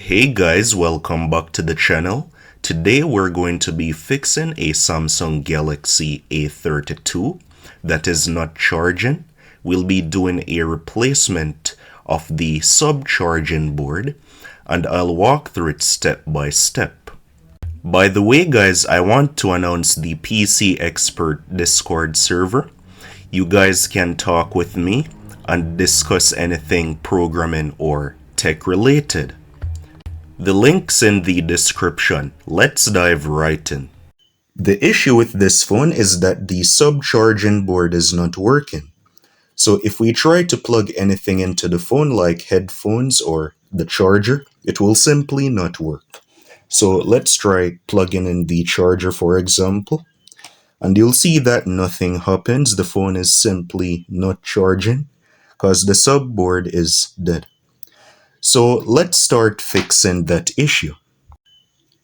Hey guys, welcome back to the channel. Today we're going to be fixing a Samsung Galaxy A32 that is not charging. We'll be doing a replacement of the sub-charging board and I'll walk through it step by step. By the way guys, I want to announce the PC Expert Discord server. You guys can talk with me and discuss anything programming or tech related. The link's in the description. Let's dive right in. The issue with this phone is that the sub-charging board is not working. So if we try to plug anything into the phone like headphones or the charger, it will simply not work. So let's try plugging in the charger, for example. And you'll see that nothing happens. The phone is simply not charging because the sub board is dead. So let's start fixing that issue.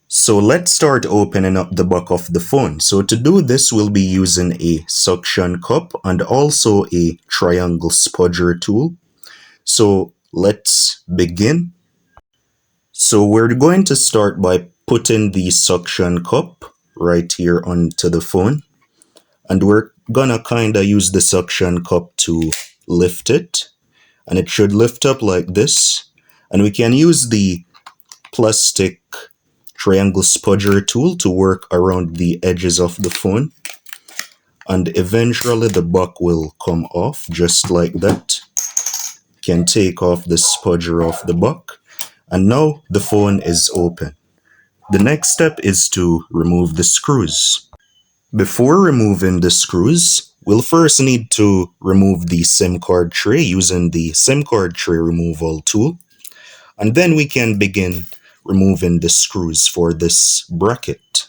So let's start opening up the back of the phone. So to do this, we'll be using a suction cup and also a triangle spudger tool. So let's begin. So we're going to start by putting the suction cup right here onto the phone. And we're gonna kinda use the suction cup to lift it. And it should lift up like this. And we can use the plastic triangle spudger tool to work around the edges of the phone. And eventually the back will come off just like that. You can take off the spudger off the back. And now the phone is open. The next step is to remove the screws. Before removing the screws, we'll first need to remove the SIM card tray using the SIM card tray removal tool. And then we can begin removing the screws for this bracket.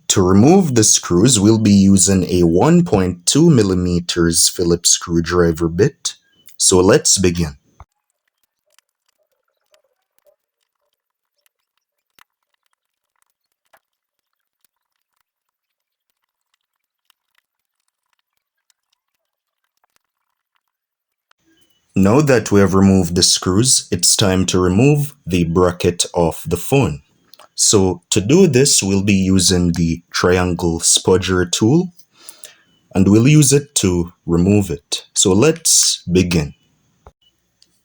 To remove the screws, we'll be using a 1.2 millimeters Phillips screwdriver bit. So let's begin. Now that we have removed the screws, it's time to remove the bracket off the phone. So to do this, we'll be using the triangle spudger tool and we'll use it to remove it. So let's begin.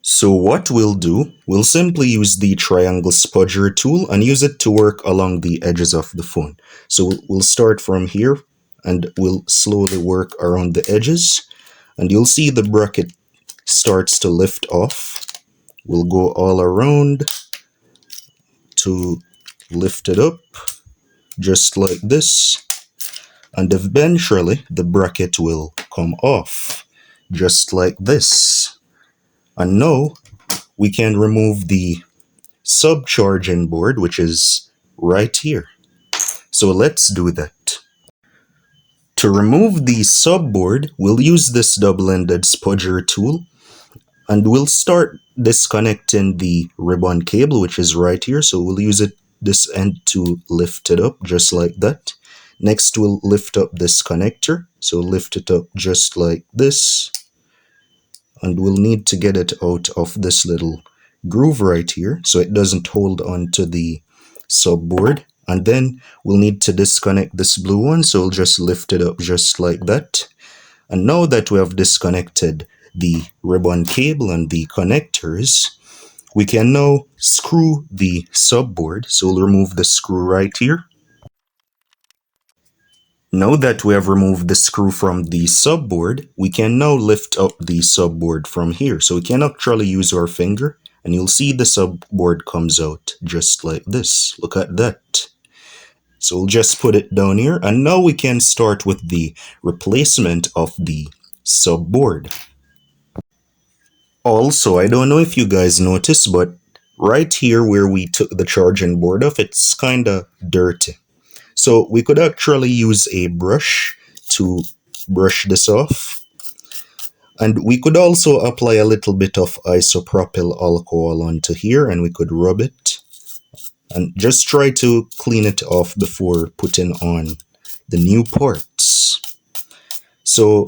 So what we'll do, we'll simply use the triangle spudger tool and use it to work along the edges of the phone. So we'll start from here and we'll slowly work around the edges and you'll see the bracket starts to lift off. We'll go all around to lift it up just like this, and eventually the bracket will come off just like this. And now we can remove the sub-charging board, which is right here. So let's do that. To remove the sub board, we'll use this double-ended spudger tool. And we'll start disconnecting the ribbon cable, which is right here. So we'll use this end to lift it up just like that. Next, we'll lift up this connector. So lift it up just like this. And we'll need to get it out of this little groove right here so it doesn't hold on to the subboard. And then we'll need to disconnect this blue one. So we'll just lift it up just like that. And now that we have disconnected the ribbon cable and the connectors, we can now screw the subboard. So we'll remove the screw right here. Now that we have removed the screw from the subboard, we can now lift up the subboard from here. So we can actually use our finger and you'll see the subboard comes out just like this. Look at that. So we'll just put it down here and now we can start with the replacement of the subboard. Also, I don't know if you guys noticed, but right here where we took the charging board off, it's kind of dirty. So we could actually use a brush to brush this off. And we could also apply a little bit of isopropyl alcohol onto here and we could rub it. And just try to clean it off before putting on the new parts. So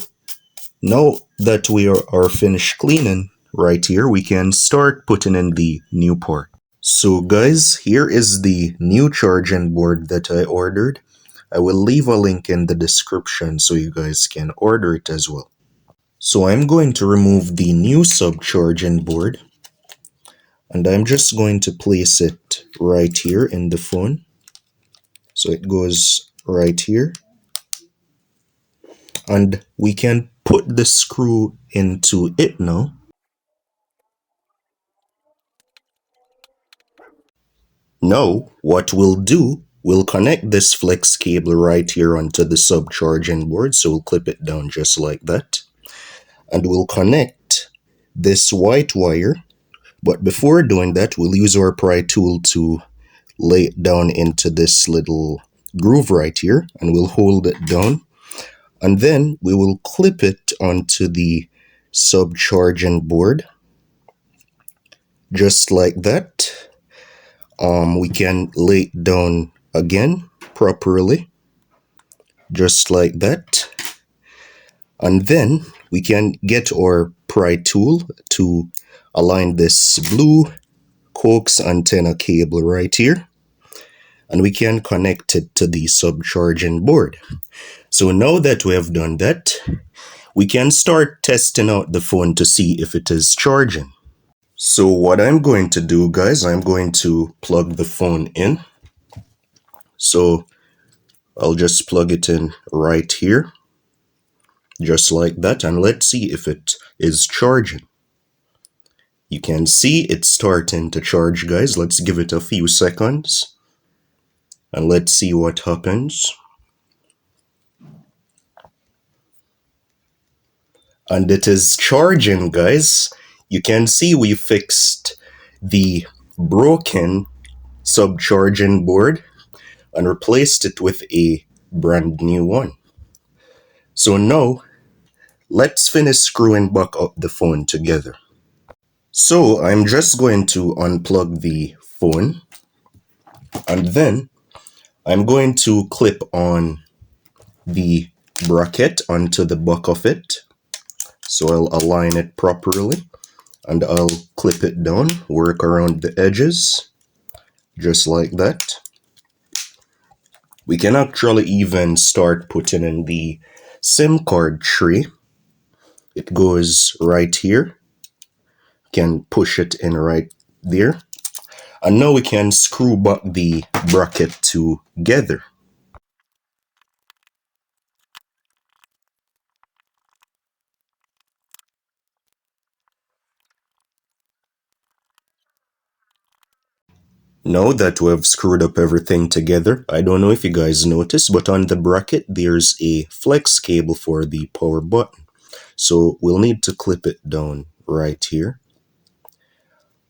now that we are finished cleaning, right here, we can start putting in the new part. So guys, here is the new charging board that I ordered. I will leave a link in the description so you guys can order it as well. So I'm going to remove the new sub-charging board, and I'm just going to place it right here in the phone. So it goes right here, and we can put the screw into it now. Now, what we'll do, we'll connect this flex cable right here onto the sub-charging board. So we'll clip it down just like that. And we'll connect this white wire. But before doing that, we'll use our pry tool to lay it down into this little groove right here. And we'll hold it down. And then we will clip it onto the sub-charging board. Just like that. We can lay it down again properly, just like that. And then we can get our pry tool to align this blue coax antenna cable right here, and we can connect it to the sub-charging board. So now that we have done that, we can start testing out the phone to see if it is charging. So what I'm going to do, guys, I'm going to plug the phone in. So I'll just plug it in right here, just like that, and let's see if it is charging. You can see it's starting to charge, guys. Let's give it a few seconds, and let's see what happens. And it is charging, guys. You can see we fixed the broken sub-charging board and replaced it with a brand new one. So now, let's finish screwing back up the phone together. So I'm just going to unplug the phone, and then I'm going to clip on the bracket onto the back of it. So I'll align it properly, and I'll clip it down, work around the edges, just like that. We can actually even start putting in the SIM card tray. It goes right here. Can push it in right there. And now we can screw back the bracket together. Now that we have screwed up everything together, I don't know if you guys noticed, but on the bracket there's a flex cable for the power button. So we'll need to clip it down right here.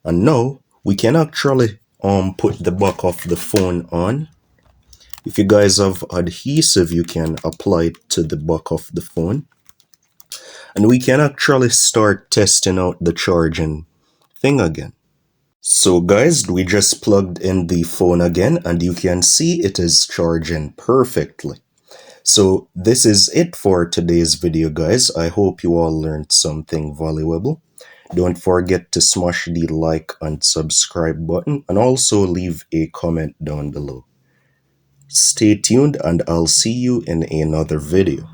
And now we can actually put the back of the phone on. If you guys have adhesive, you can apply it to the back of the phone. And we can actually start testing out the charging thing again. So guys, we just plugged in the phone again, and you can see it is charging perfectly. So this is it for today's video, guys. I hope you all learned something valuable. Don't forget to smash the like and subscribe button, and also leave a comment down below. Stay tuned, and I'll see you in another video.